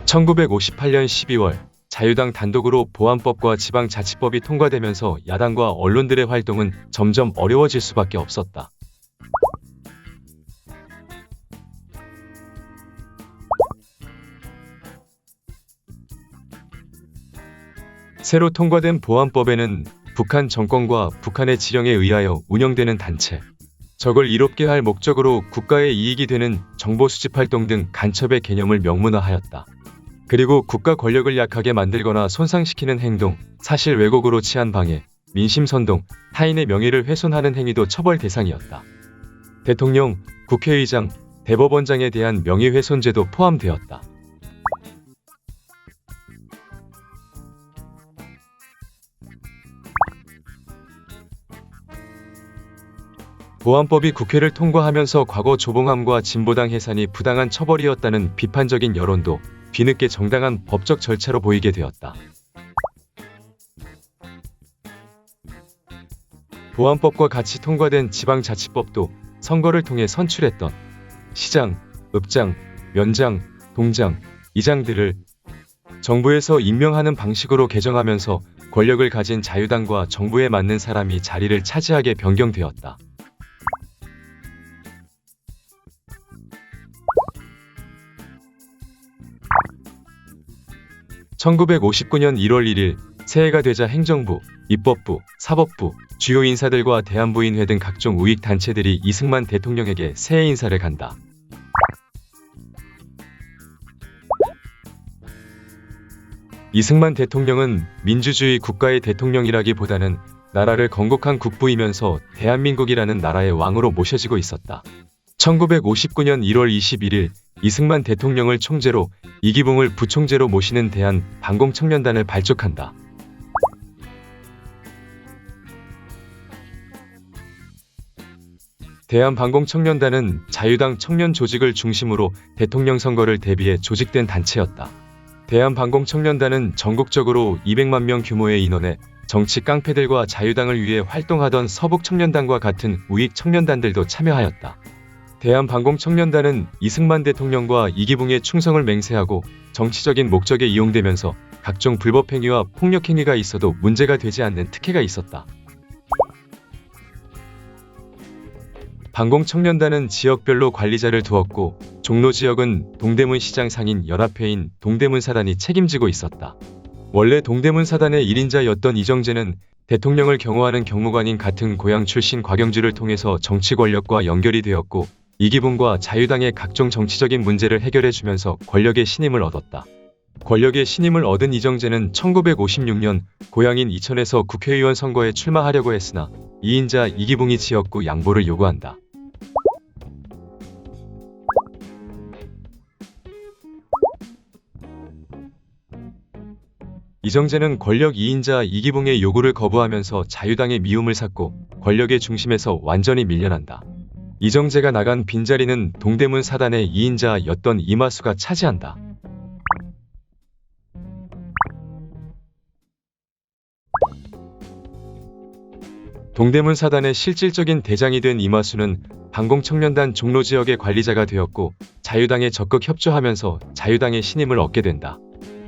1958년 12월 자유당 단독으로 보안법과 지방자치법이 통과되면서 야당과 언론들의 활동은 점점 어려워질 수밖에 없었다. 새로 통과된 보안법에는 북한 정권과 북한의 지령에 의하여 운영되는 단체, 적을 이롭게 할 목적으로 국가의 이익이 되는 정보 수집 활동 등 간첩의 개념을 명문화하였다. 그리고 국가 권력을 약하게 만들거나 손상시키는 행동, 사실 왜곡으로 치안 방해, 민심 선동, 타인의 명예를 훼손하는 행위도 처벌 대상이었다. 대통령, 국회의장, 대법원장에 대한 명예훼손죄도 포함되었다. 보안법이 국회를 통과하면서 과거 조봉암과 진보당 해산이 부당한 처벌이었다는 비판적인 여론도 뒤늦게 정당한 법적 절차로 보이게 되었다. 보안법과 같이 통과된 지방자치법도 선거를 통해 선출했던 시장, 읍장, 면장, 동장, 이장들을 정부에서 임명하는 방식으로 개정하면서 권력을 가진 자유당과 정부에 맞는 사람이 자리를 차지하게 변경되었다. (1959년 1월 1일) 새해가 되자 행정부, 입법부, 사법부, 주요 인사들과 대한부인회 등 각종 우익단체들이 이승만 대통령에게 새해 인사를 간다. 이승만 대통령은 민주주의 국가의 대통령이라기보다는 나라를 건국한 국부이면서 대한민국이라는 나라의 왕으로 모셔지고 있었다. 1959년 1월 21일 이승만 대통령을 총재로 이기붕을 부총재로 모시는 대한방공청년단을 발족한다. 대한방공청년단은 자유당 청년 조직을 중심으로 대통령 선거를 대비해 조직된 단체였다. 대한방공청년단은 전국적으로 200만 명 규모의 인원에 정치 깡패들과 자유당을 위해 활동하던 서북청년단과 같은 우익 청년단들도 참여하였다. 대한방공청년단은 이승만 대통령과 이기붕의 충성을 맹세하고 정치적인 목적에 이용되면서 각종 불법행위와 폭력행위가 있어도 문제가 되지 않는 특혜가 있었다. 방공청년단은 지역별로 관리자를 두었고 종로지역은 동대문 시장 상인 연합회인 동대문사단이 책임지고 있었다. 원래 동대문사단의 1인자였던 이정재는 대통령을 경호하는 경무관인 같은 고향 출신 곽영주를 통해서 정치 권력과 연결이 되었고 이기붕과 자유당의 각종 정치적인 문제를 해결해주면서 권력의 신임을 얻었다. 권력의 신임을 얻은 이정재는 1956년 고향인 이천에서 국회의원 선거에 출마하려고 했으나 2인자 이기붕이 지역구 양보를 요구한다. 이정재는 권력 2인자 이기붕의 요구를 거부하면서 자유당의 미움을 샀고 권력의 중심에서 완전히 밀려난다. 이정재가 나간 빈자리는 동대문 사단의 2인자였던 이마수가 차지한다. 동대문 사단의 실질적인 대장이 된 이마수는 방공청년단 종로지역의 관리자가 되었고 자유당에 적극 협조하면서 자유당의 신임을 얻게 된다.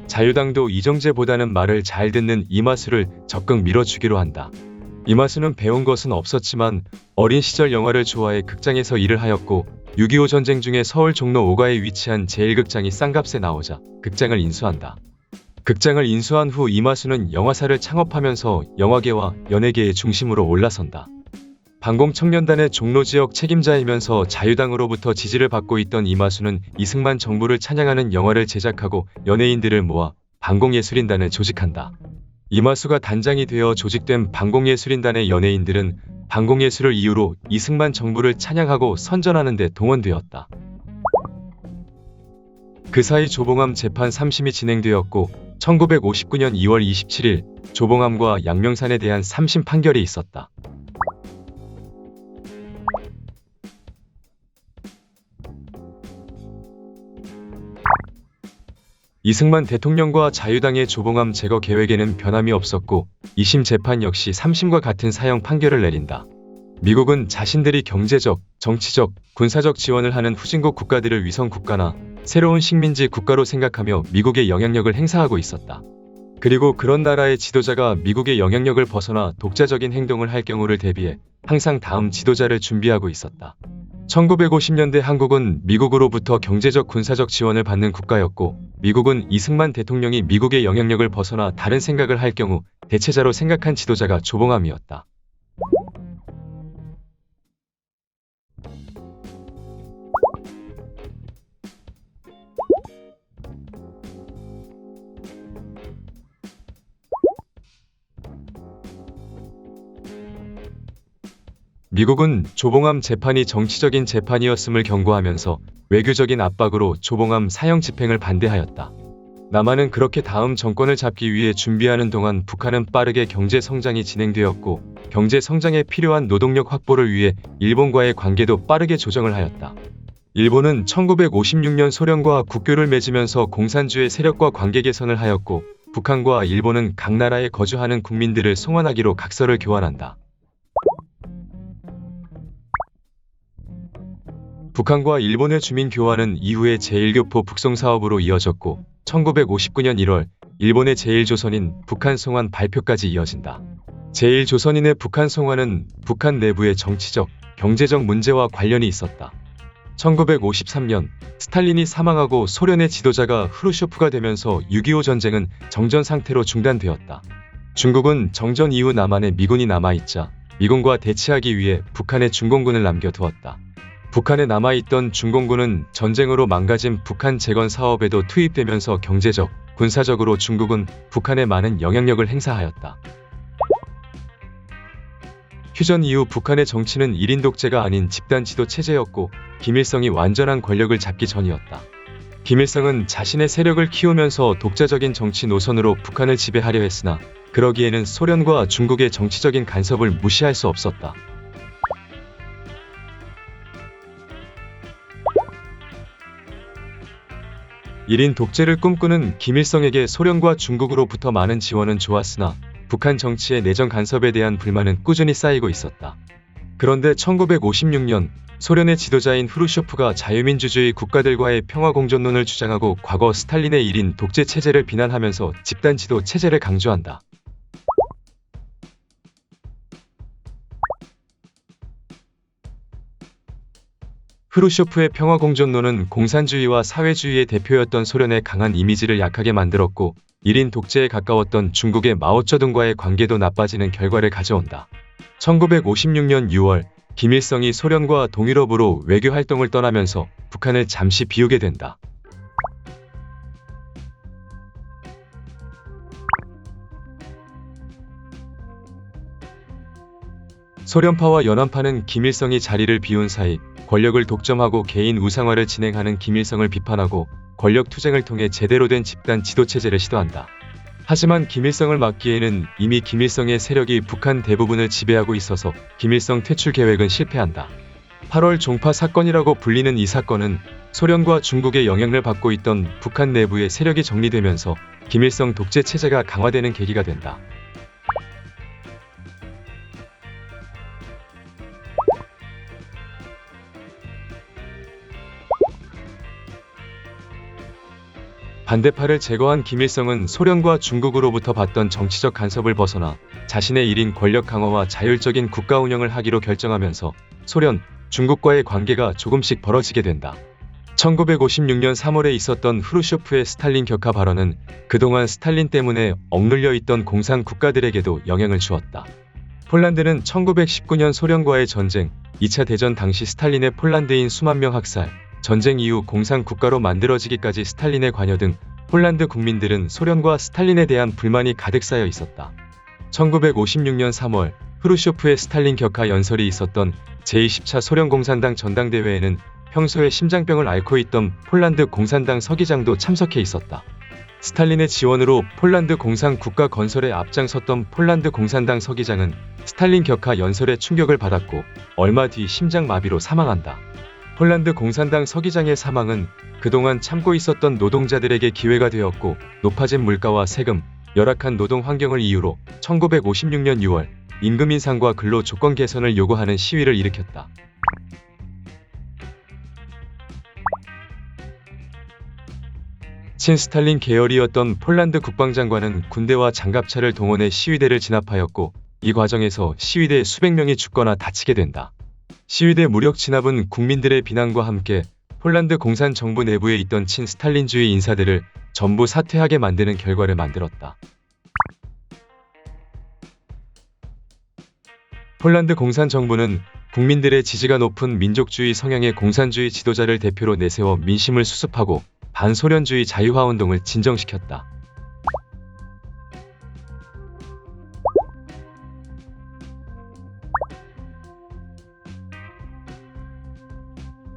자유당도 이정재보다는 말을 잘 듣는 이마수를 적극 밀어주기로 한다. 이마수는 배운 것은 없었지만 어린 시절 영화를 좋아해 극장에서 일을 하였고 6.25 전쟁 중에 서울 종로 5가에 위치한 제1극장이 싼값에 나오자 극장을 인수한다. 극장을 인수한 후 이마수는 영화사를 창업하면서 영화계와 연예계의 중심으로 올라선다. 방공청년단의 종로지역 책임자이면서 자유당으로부터 지지를 받고 있던 이마수는 이승만 정부를 찬양하는 영화를 제작하고 연예인들을 모아 방공예술인단을 조직한다. 이마수가 단장이 되어 조직된 방공예술인단의 연예인들은 방공예술을 이유로 이승만 정부를 찬양하고 선전하는 데 동원되었다. 그 사이 조봉암 재판 3심이 진행되었고 1959년 2월 27일 조봉암과 양명산에 대한 3심 판결이 있었다. 이승만 대통령과 자유당의 조봉암 제거 계획에는 변함이 없었고 2심 재판 역시 3심과 같은 사형 판결을 내린다. 미국은 자신들이 경제적, 정치적, 군사적 지원을 하는 후진국 국가들을 위성 국가나 새로운 식민지 국가로 생각하며 미국의 영향력을 행사하고 있었다. 그리고 그런 나라의 지도자가 미국의 영향력을 벗어나 독자적인 행동을 할 경우를 대비해 항상 다음 지도자를 준비하고 있었다. 1950년대 한국은 미국으로부터 경제적 군사적 지원을 받는 국가였고, 미국은 이승만 대통령이 미국의 영향력을 벗어나 다른 생각을 할 경우 대체자로 생각한 지도자가 조봉암이었다. 미국은 조봉암 재판이 정치적인 재판이었음을 경고하면서 외교적인 압박으로 조봉암 사형 집행을 반대하였다. 남한은 그렇게 다음 정권을 잡기 위해 준비하는 동안 북한은 빠르게 경제 성장이 진행되었고, 경제 성장에 필요한 노동력 확보를 위해 일본과의 관계도 빠르게 조정을 하였다. 일본은 1956년 소련과 국교를 맺으면서 공산주의 세력과 관계 개선을 하였고, 북한과 일본은 각 나라에 거주하는 국민들을 송환하기로 각서를 교환한다. 북한과 일본의 주민 교환은 이후에 제1교포 북송 사업으로 이어졌고, 1959년 1월 일본의 제1조선인 북한 송환 발표까지 이어진다. 제1조선인의 북한 송환은 북한 내부의 정치적, 경제적 문제와 관련이 있었다. 1953년 스탈린이 사망하고 소련의 지도자가 후르쇼프가 되면서 6.25 전쟁은 정전 상태로 중단되었다. 중국은 정전 이후 남한에 미군이 남아있자 미군과 대치하기 위해 북한에 중공군을 남겨두었다. 북한에 남아있던 중공군은 전쟁으로 망가진 북한 재건 사업에도 투입되면서 경제적, 군사적으로 중국은 북한에 많은 영향력을 행사하였다. 휴전 이후 북한의 정치는 1인 독재가 아닌 집단 지도 체제였고, 김일성이 완전한 권력을 잡기 전이었다. 김일성은 자신의 세력을 키우면서 독자적인 정치 노선으로 북한을 지배하려 했으나, 그러기에는 소련과 중국의 정치적인 간섭을 무시할 수 없었다. 일인 독재를 꿈꾸는 김일성에게 소련과 중국으로부터 많은 지원은 좋았으나 북한 정치의 내정 간섭에 대한 불만은 꾸준히 쌓이고 있었다. 그런데 1956년 소련의 지도자인 후르쇼프가 자유민주주의 국가들과의 평화공존론을 주장하고 과거 스탈린의 1인 독재 체제를 비난하면서 집단 지도 체제를 강조한다. 후르쇼프의 평화공존론은 공산주의와 사회주의의 대표였던 소련의 강한 이미지를 약하게 만들었고, 1인 독재에 가까웠던 중국의 마오쩌둥과의 관계도 나빠지는 결과를 가져온다. 1956년 6월 김일성이 소련과 동유럽으로 외교 활동을 떠나면서 북한을 잠시 비우게 된다. 소련파와 연합파는 김일성이 자리를 비운 사이 권력을 독점하고 개인 우상화를 진행하는 김일성을 비판하고 권력 투쟁을 통해 제대로 된 집단 지도체제를 시도한다. 하지만 김일성을 막기에는 이미 김일성의 세력이 북한 대부분을 지배하고 있어서 김일성 퇴출 계획은 실패한다. 8월 종파 사건이라고 불리는 이 사건은 소련과 중국의 영향을 받고 있던 북한 내부의 세력이 정리되면서 김일성 독재 체제가 강화되는 계기가 된다. 반대파를 제거한 김일성은 소련과 중국으로부터 받던 정치적 간섭을 벗어나 자신의 1인 권력 강화와 자율적인 국가 운영을 하기로 결정하면서 소련, 중국과의 관계가 조금씩 벌어지게 된다. 1956년 3월에 있었던 후르쇼프의 스탈린 격하 발언은 그동안 스탈린 때문에 억눌려 있던 공산 국가들에게도 영향을 주었다. 폴란드는 1919년 소련과의 전쟁, 2차 대전 당시 스탈린의 폴란드인 수만 명 학살, 전쟁 이후 공산 국가로 만들어지기까지 스탈린의 관여 등 폴란드 국민들은 소련과 스탈린에 대한 불만이 가득 쌓여 있었다. 1956년 3월 후르쇼프의 스탈린 격하 연설이 있었던 제20차 소련 공산당 전당대회에는 평소에 심장병을 앓고 있던 폴란드 공산당 서기장도 참석해 있었다. 스탈린의 지원으로 폴란드 공산 국가 건설에 앞장섰던 폴란드 공산당 서기장은 스탈린 격하 연설에 충격을 받았고 얼마 뒤 심장마비로 사망한다. 폴란드 공산당 서기장의 사망은 그동안 참고 있었던 노동자들에게 기회가 되었고, 높아진 물가와 세금, 열악한 노동 환경을 이유로 1956년 6월 임금 인상과 근로 조건 개선을 요구하는 시위를 일으켰다. 친스탈린 계열이었던 폴란드 국방장관은 군대와 장갑차를 동원해 시위대를 진압하였고 이 과정에서 시위대 수백 명이 죽거나 다치게 된다. 시위대 무력 진압은 국민들의 비난과 함께 폴란드 공산정부 내부에 있던 친스탈린주의 인사들을 전부 사퇴하게 만드는 결과를 만들었다. 폴란드 공산정부는 국민들의 지지가 높은 민족주의 성향의 공산주의 지도자를 대표로 내세워 민심을 수습하고 반소련주의 자유화운동을 진정시켰다.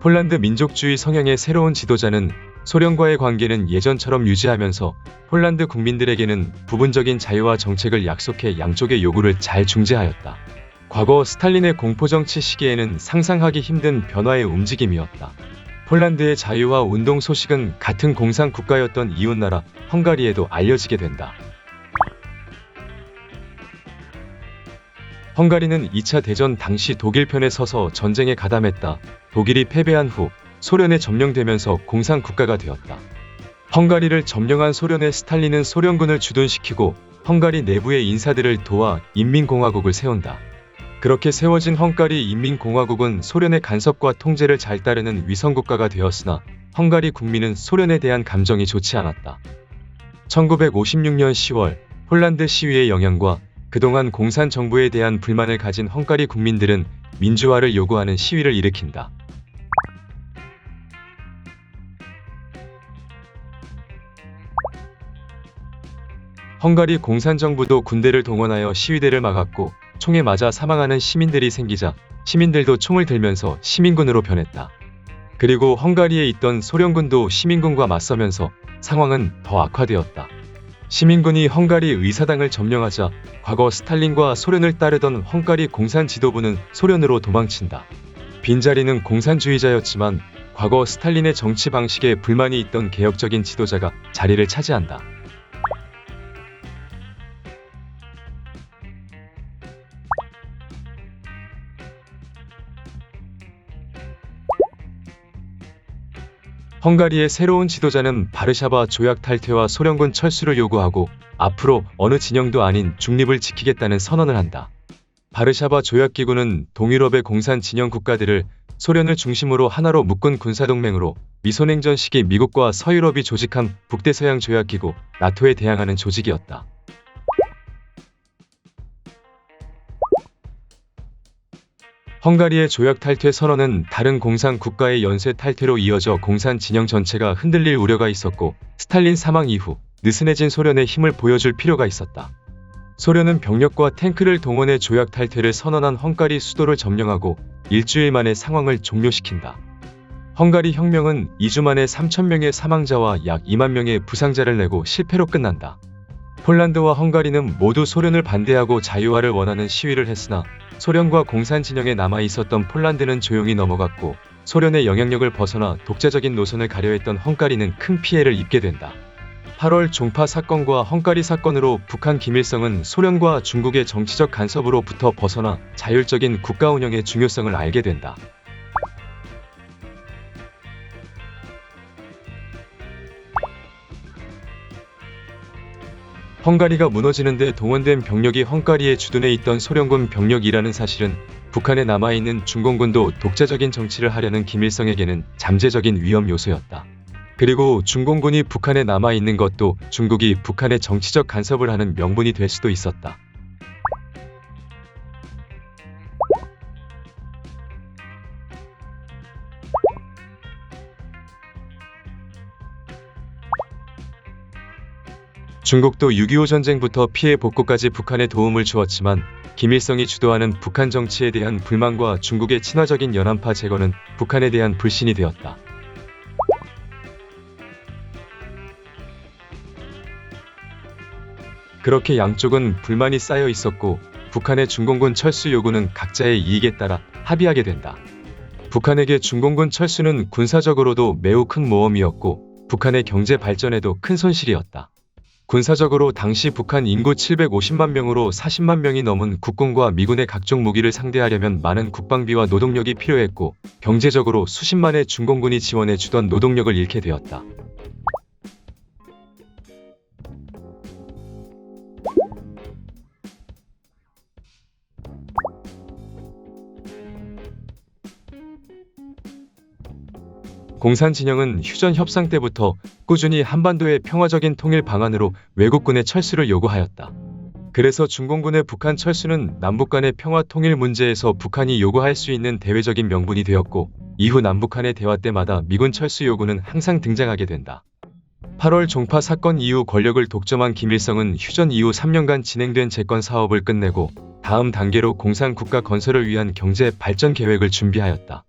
폴란드 민족주의 성향의 새로운 지도자는 소련과의 관계는 예전처럼 유지하면서 폴란드 국민들에게는 부분적인 자유화 정책을 약속해 양쪽의 요구를 잘 중재하였다. 과거 스탈린의 공포정치 시기에는 상상하기 힘든 변화의 움직임이었다. 폴란드의 자유화 운동 소식은 같은 공산국가였던 이웃나라 헝가리에도 알려지게 된다. 헝가리는 2차 대전 당시 독일 편에 서서 전쟁에 가담했다. 독일이 패배한 후 소련에 점령되면서 공산국가가 되었다. 헝가리를 점령한 소련의 스탈린은 소련군을 주둔시키고 헝가리 내부의 인사들을 도와 인민공화국을 세운다. 그렇게 세워진 헝가리 인민공화국은 소련의 간섭과 통제를 잘 따르는 위성국가가 되었으나 헝가리 국민은 소련에 대한 감정이 좋지 않았다. 1956년 10월 폴란드 시위의 영향과 그동안 공산정부에 대한 불만을 가진 헝가리 국민들은 민주화를 요구하는 시위를 일으킨다. 헝가리 공산정부도 군대를 동원하여 시위대를 막았고 총에 맞아 사망하는 시민들이 생기자 시민들도 총을 들면서 시민군으로 변했다. 그리고 헝가리에 있던 소련군도 시민군과 맞서면서 상황은 더 악화되었다. 시민군이 헝가리 의사당을 점령하자 과거 스탈린과 소련을 따르던 헝가리 공산 지도부는 소련으로 도망친다. 빈자리는 공산주의자였지만 과거 스탈린의 정치 방식에 불만이 있던 개혁적인 지도자가 자리를 차지한다. 헝가리의 새로운 지도자는 바르샤바 조약 탈퇴와 소련군 철수를 요구하고 앞으로 어느 진영도 아닌 중립을 지키겠다는 선언을 한다. 바르샤바 조약기구는 동유럽의 공산 진영 국가들을 소련을 중심으로 하나로 묶은 군사동맹으로 미소냉전 시기 미국과 서유럽이 조직한 북대서양 조약기구 나토에 대항하는 조직이었다. 헝가리의 조약 탈퇴 선언은 다른 공산 국가의 연쇄 탈퇴로 이어져 공산 진영 전체가 흔들릴 우려가 있었고 스탈린 사망 이후 느슨해진 소련의 힘을 보여줄 필요가 있었다. 소련은 병력과 탱크를 동원해 조약 탈퇴를 선언한 헝가리 수도를 점령하고 일주일 만에 상황을 종료시킨다. 헝가리 혁명은 2주 만에 3,000명의 사망자와 약 2만 명의 부상자를 내고 실패로 끝난다. 폴란드와 헝가리는 모두 소련을 반대하고 자유화를 원하는 시위를 했으나 소련과 공산 진영에 남아있었던 폴란드는 조용히 넘어갔고 소련의 영향력을 벗어나 독자적인 노선을 가려했던 헝가리는 큰 피해를 입게 된다. 8월 종파 사건과 헝가리 사건으로 북한 김일성은 소련과 중국의 정치적 간섭으로부터 벗어나 자율적인 국가 운영의 중요성을 알게 된다. 헝가리가 무너지는 데 동원된 병력이 헝가리에 주둔해 있던 소련군 병력이라는 사실은 북한에 남아있는 중공군도 독자적인 정치를 하려는 김일성에게는 잠재적인 위험 요소였다. 그리고 중공군이 북한에 남아있는 것도 중국이 북한에 정치적 간섭을 하는 명분이 될 수도 있었다. 중국도 6.25 전쟁부터 피해 복구까지 북한에 도움을 주었지만 김일성이 주도하는 북한 정치에 대한 불만과 중국의 친화적인 연안파 제거는 북한에 대한 불신이 되었다. 그렇게 양쪽은 불만이 쌓여 있었고 북한의 중공군 철수 요구는 각자의 이익에 따라 합의하게 된다. 북한에게 중공군 철수는 군사적으로도 매우 큰 모험이었고 북한의 경제 발전에도 큰 손실이었다. 군사적으로 당시 북한 인구 750만 명으로 40만 명이 넘은 국군과 미군의 각종 무기를 상대하려면 많은 국방비와 노동력이 필요했고 경제적으로 수십만의 중공군이 지원해 주던 노동력을 잃게 되었다. 공산 진영은 휴전 협상 때부터 꾸준히 한반도의 평화적인 통일 방안으로 외국군의 철수를 요구하였다. 그래서 중공군의 북한 철수는 남북 간의 평화 통일 문제에서 북한이 요구할 수 있는 대외적인 명분이 되었고, 이후 남북한의 대화 때마다 미군 철수 요구는 항상 등장하게 된다. 8월 종파 사건 이후 권력을 독점한 김일성은 휴전 이후 3년간 진행된 재건 사업을 끝내고 다음 단계로 공산 국가 건설을 위한 경제 발전 계획을 준비하였다.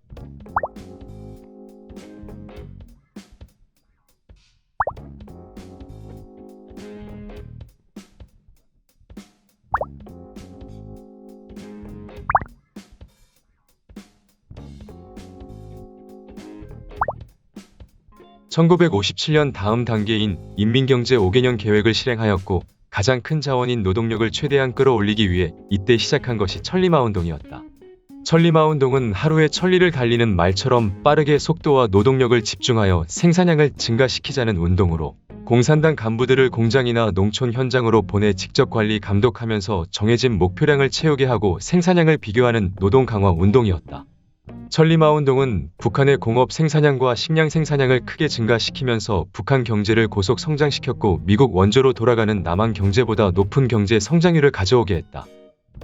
(1957년) 다음 단계인 인민경제 5개년 계획을 실행하였고, 가장 큰 자원인 노동력을 최대한 끌어올리기 위해 이때 시작한 것이 천리마운동이었다. 천리마운동은 하루에 천리를 달리는 말처럼 빠르게 속도와 노동력을 집중하여 생산량을 증가시키자는 운동으로, 공산당 간부들을 공장이나 농촌 현장으로 보내 직접 관리 감독하면서 정해진 목표량을 채우게 하고 생산량을 비교하는 노동 강화 운동이었다. 천리마운동은 북한의 공업 생산량과 식량 생산량을 크게 증가시키면서 북한 경제를 고속 성장시켰고, 미국 원조로 돌아가는 남한 경제보다 높은 경제 성장률을 가져오게 했다.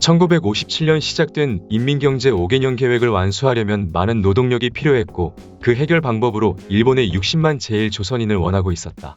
1957년 시작된 인민경제 5개년 계획을 완수하려면 많은 노동력이 필요했고, 그 해결 방법으로 일본의 60만 제1조선인을 원하고 있었다.